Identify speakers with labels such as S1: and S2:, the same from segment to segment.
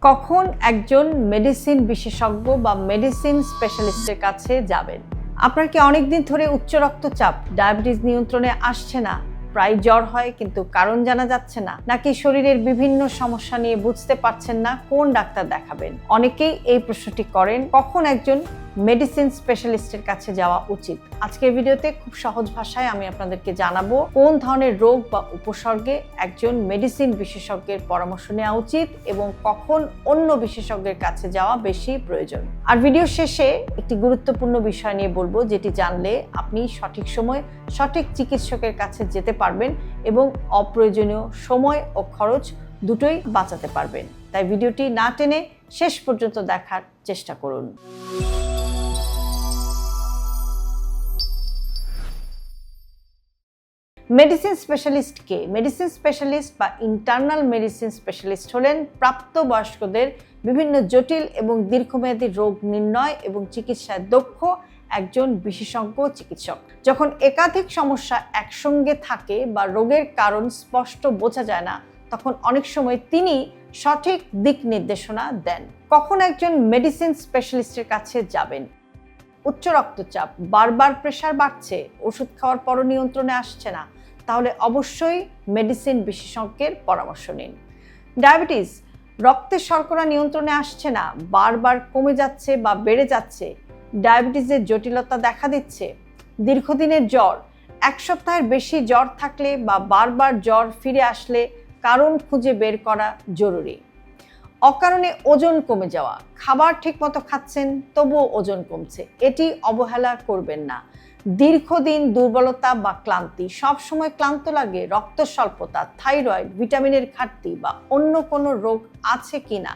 S1: কখন একজন মেডিসিন বিশেষজ্ঞ বা মেডিসিন স্পেশালিস্টের কাছে যাবেন? আপনার কি অনেকদিন ধরে উচ্চ রক্তচাপ, ডায়াবেটিস নিয়ন্ত্রণে আসছে না? প্রায় জ্বর হয় কিন্তু কারণ জানা যাচ্ছে না, নাকি শরীরের বিভিন্ন সমস্যা নিয়ে বুঝতে পারছেন না কোন ডাক্তার দেখাবেন? অনেকেই এই প্রশ্নটি করেন। কখন একজন মেডিসিন স্পেশালিস্টের কাছে যাওয়া উচিত? আজকের ভিডিওতে খুব সহজ ভাষায় আমি আপনাদেরকে জানাবো কোন ধরনের রোগ বা উপসর্গে একজন মেডিসিন বিশেষজ্ঞের পরামর্শ নেওয়া উচিত এবং কখন অন্য বিশেষজ্ঞের কাছে যাওয়া বেশি প্রয়োজন। আর ভিডিও শেষে একটি গুরুত্বপূর্ণ বিষয় নিয়ে বলবো, যেটি জানলে আপনি সঠিক সময় সঠিক চিকিৎসকের কাছে যেতে পারবেন এবং অপ্রয়োজনীয় সময় ও খরচ দুটোই বাঁচাতে পারবেন। তাই ভিডিওটি না টেনে শেষ পর্যন্ত দেখার চেষ্টা করুন। মেডিসিন স্পেশালিস্ট কে? মেডিসিন স্পেশালিস্ট বা ইন্টারনাল মেডিসিন স্পেশালিস্ট হলেন প্রাপ্তবয়স্কদের বিভিন্ন জটিল এবং দীর্ঘমেয়াদী রোগ নির্ণয় এবং চিকিৎসায় দক্ষ একজন বিশেষজ্ঞ চিকিৎসক। যখন একাধিক সমস্যা একসঙ্গে থাকে বা রোগের কারণ স্পষ্ট বোঝা যায় না, তখন অনেক সময় তিনি সঠিক দিক নির্দেশনা দেন। কখন একজন মেডিসিন স্পেশালিস্টের কাছে যাবেন? উচ্চ রক্তচাপ, বারবার প্রেসার বাড়ছে, ওষুধ খাওয়ার পরও নিয়ন্ত্রণে আসছে না, তাহলে অবশ্যই মেডিসিন বিশেষজ্ঞের পরামর্শ নিন। ডায়াবেটিস, রক্তের শর্করা নিয়ন্ত্রণে আসছে না, বারবার কমে যাচ্ছে বা বেড়ে যাচ্ছে, ডায়াবেটিসের জটিলতা দেখা দিচ্ছে। দীর্ঘদিনের জ্বর, এক সপ্তাহের বেশি জ্বর থাকলে বা বারবার জ্বর ফিরে আসলে কারণ খুঁজে বের করা জরুরি। অকারণে ওজন কমে যাওয়া, খাবার ঠিকমতো খাচ্ছেন তবুও ওজন কমছে, এটি অবহেলা করবেন না। দীর্ঘদিন দুর্বলতা বা ক্লান্তি, সবসময় ক্লান্ত লাগে, রক্ত স্বল্পতা, থাইরয়েড, ভিটামিনের ঘাটতি বা অন্য কোনো রোগ আছে কিনা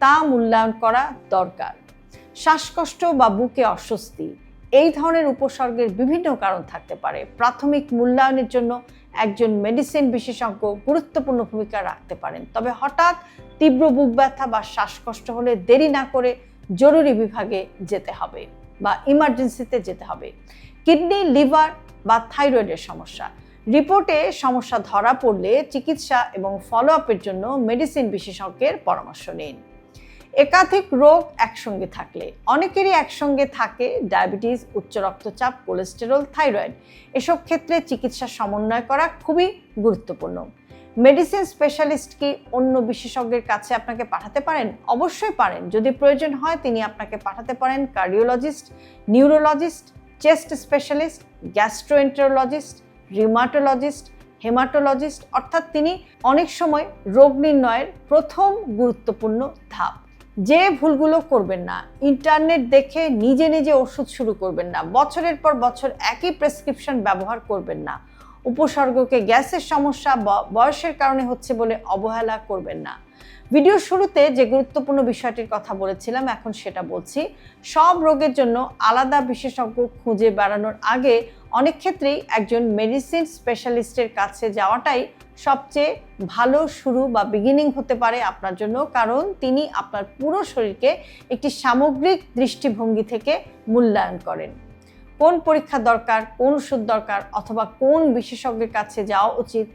S1: তা মূল্যায়ন করা দরকার। শ্বাসকষ্ট বা বুকে অস্বস্তি, এই ধরনের উপসর্গের বিভিন্ন কারণ থাকতে পারে। প্রাথমিক মূল্যায়নের জন্য একজন মেডিসিন বিশেষজ্ঞ গুরুত্বপূর্ণ ভূমিকা রাখতে পারেন। তবে হঠাৎ তীব্র বুক ব্যথা বা শ্বাসকষ্ট হলে দেরি না করে জরুরি বিভাগে যেতে হবে বা ইমার্জেন্সিতে যেতে হবে। কিডনি, লিভার বা থাইরয়েডের সমস্যা, রিপোর্টে সমস্যা ধরা পড়লে চিকিৎসা এবং ফলো আপের জন্য মেডিসিন বিশেষজ্ঞের পরামর্শ নিন। একাধিক রোগ একসঙ্গে থাকলে, অনেকেরই একসঙ্গে থাকে ডায়াবেটিস, উচ্চ রক্তচাপ, কোলেস্টেরল, থাইরয়েড, এসব ক্ষেত্রে চিকিৎসা সমন্বয় করা খুবই গুরুত্বপূর্ণ। মেডিসিন স্পেশালিস্ট কি অন্য বিশেষজ্ঞের কাছে আপনাকে পাঠাতে পারেন? অবশ্যই পারেন। যদি প্রয়োজন হয় তিনি আপনাকে পাঠাতে পারেন cardiologist, neurologist, chest specialist, gastroenterologist, rheumatologist, haematologist, অর্থাৎ তিনি অনেক সময় রোগ নির্ণয়ের প্রথম গুরুত্বপূর্ণ ধাপ। যে ভুলগুলো করবেন না, ইন্টারনেট দেখে নিজে নিজে ওষুধ শুরু করবেন না, বছরের পর বছর একই প্রেসক্রিপশন ব্যবহার করবেন না, উপসর্গকে গ্যাসের সমস্যা বা বয়সের কারণে হচ্ছে বলে অবহেলা করবেন না। ভিডিওর শুরুতে যে গুরুত্বপূর্ণ বিষয়টির কথা বলেছিলাম, এখন সেটা বলছি। সব রোগের জন্য আলাদা বিশেষজ্ঞ খুঁজে বেড়ানোর আগে অনেক ক্ষেত্রেই একজন মেডিসিন স্পেশালিস্টের কাছে যাওয়াটাই সবচেয়ে ভালো শুরু বা বিগিনিং হতে পারে আপনার জন্য, কারণ তিনি আপনার পুরো শরীরকে একটি সামগ্রিক দৃষ্টিভঙ্গি থেকে মূল্যায়ন করেন। কোন পরীক্ষা দরকার, কোন ওষুধ দরকার অথবা কোন বিশেষজ্ঞের কাছে যাওয়া উচিত,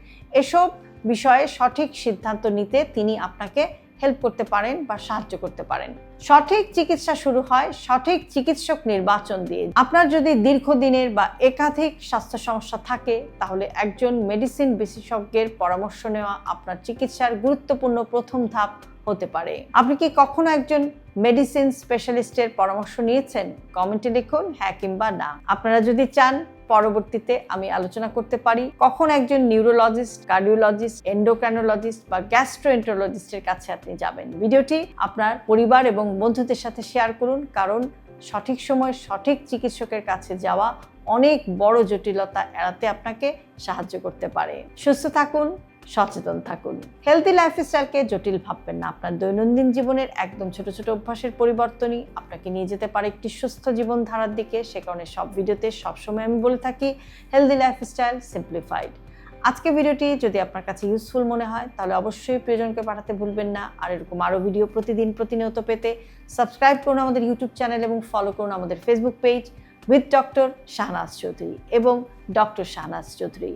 S1: এসব বিষয়ে সঠিক সিদ্ধান্ত নিতে তিনি আপনাকে হেল্প করতে পারেন বা সাহায্য করতে পারেন। সঠিক চিকিৎসা শুরু হয় সঠিক চিকিৎসক নির্বাচন দিয়ে। আপনার যদি দীর্ঘদিনের বা একাধিক স্বাস্থ্য সমস্যা থাকে, তাহলে একজন মেডিসিন বিশেষজ্ঞের পরামর্শ নেওয়া আপনার চিকিৎসার গুরুত্বপূর্ণ প্রথম ধাপ হতে পারে। আপনি কি কখনো একজন মেডিসিন স্পেশালিস্টের পরামর্শ নিয়েছেন? কমেন্টে লিখুন হ্যাঁ কিংবা না। আপনারা যদি চান পরবর্তীতে আমি আলোচনা করতে পারি কখন একজন নিউরোলজিস্ট, কার্ডিওলজিস্ট, এন্ডোক্রাইনোলজিস্ট বা গ্যাস্ট্রোএন্টারোলজিস্টের কাছে আপনি যাবেন, ভিডিওটি আপনার পরিবার এবং বন্ধুদের সাথে শেয়ার করুন, কারণ সঠিক সময় সঠিক চিকিৎসকের কাছে যাওয়া অনেক বড় জটিলতা এড়াতে আপনাকে সাহায্য করতে পারে। সুস্থ থাকুন, সচেতন থাকুন। হেলদি লাইফস্টাইলকে জটিল ভাববেন না। আপনার দৈনন্দিন জীবনের একদম ছোট ছোট অভ্যাসের পরিবর্তনই আপনাকে নিয়ে যেতে পারে একটি সুস্থ জীবনধারার দিকে। সে কারণে সব ভিডিওতে সবসময় আমি বলে থাকি হেলদি লাইফস্টাইল সিম্পলিফাইড। আজকে ভিডিওটি যদি আপনার কাছে ইউজফুল মনে হয় তাহলে অবশ্যই প্রিয়জনকে পাঠাতে ভুলবেন না। আর এরকম আরও ভিডিও প্রতিনিয়ত পেতে সাবস্ক্রাইব করুন আমাদের ইউটিউব চ্যানেল এবং ফলো করুন আমাদের Facebook page with doctor Shahnaz Chowdhury এবং ডক্টর শাহনাজ চৌধুরী।